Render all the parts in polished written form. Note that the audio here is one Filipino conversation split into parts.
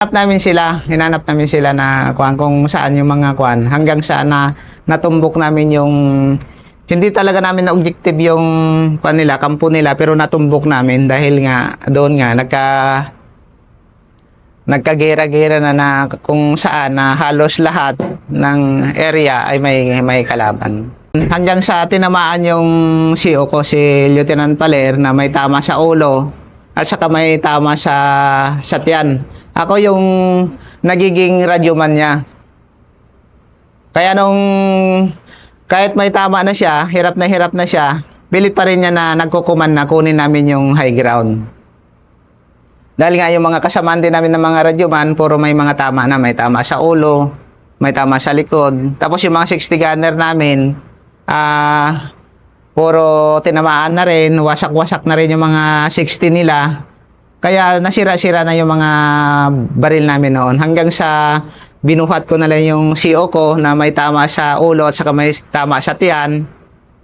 Hinanap namin sila na kung saan yung mga hanggang saan na natumbok namin yung hindi talaga namin na objective yung nila, kampo nila, pero natumbok namin dahil nga doon nga nagkagera-gera na kung saan na halos lahat ng area ay may kalaban. Hanggang sa tinamaan yung CO ko, si Lieutenant Paler, na may tama sa ulo at saka may tama sa tiyan. Ako yung nagiging radyoman niya. Kaya kahit may tama na siya, hirap na siya, pilit pa rin niya na nagkukuman na kunin namin yung high ground. Dahil nga yung mga kasamaan din namin ng mga radyoman, puro may mga tama na. May tama sa ulo, may tama sa likod. Tapos yung mga 60 gunner namin, puro tinamaan na rin, wasak-wasak na rin yung mga 60 nila. Kaya nasira-sira na yung mga baril namin noon. Hanggang sa binuhat ko na lang yung CO ko na may tama sa ulo at saka may tama sa tiyan,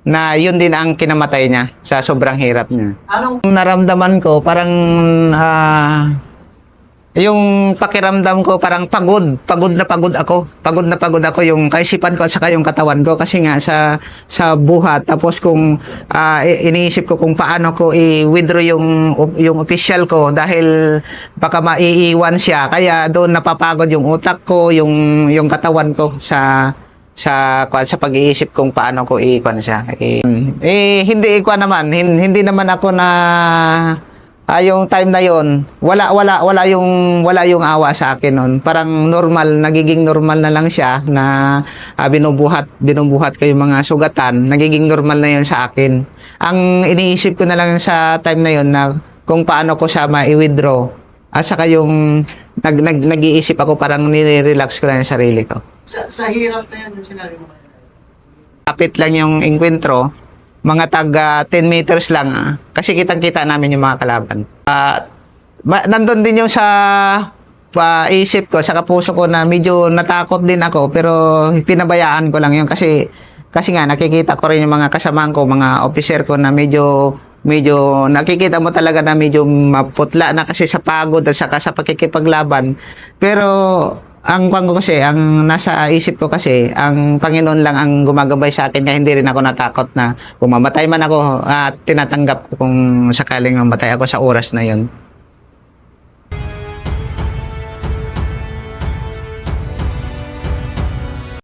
na yun din ang kinamatay niya sa sobrang hirap niya. Anong naramdaman ko? Parang yung pakiramdam ko parang pagod na pagod ako. Pagod na pagod ako yung kaisipan ko at saka yung katawan ko kasi nga sa buhat. Tapos kung iniisip ko kung paano ko i-withdraw yung official ko dahil baka maiiwan siya. Kaya doon napapagod yung utak ko, yung katawan ko sa pag-iisip kung paano ko i-kuan siya. Hindi naman ako na yung time na yon, wala yung awa sa akin noon. Parang nagiging normal na lang siya na binubuhat ko yung mga sugatan. Nagiging normal na yon sa akin. Ang iniisip ko na lang sa time na yon na kung paano ko siya ma-withdraw. At saka yung nag-iisip ako, parang nire-relax ko na yung sarili ko. Sa hirap na yan, yung sinabi mo. Kapit lang yung enkwentro, mga taga 10 meters lang, kasi kitang-kita namin yung mga kalaban. Nandun din yung sa isip ko, sa kapuso ko na medyo natakot din ako, pero pinabayaan ko lang yun kasi nga nakikita ko rin yung mga kasamahan ko, mga officer ko na medyo nakikita mo talaga na medyo maputla na kasi sa pagod at saka sa pakikipaglaban. Pero ang nasa isip ko kasi, ang Panginoon lang ang gumagabay sa akin, kaya hindi rin ako natakot na kung mamatay man ako, at tinatanggap ko kung sakaling mamatay ako sa oras na yon.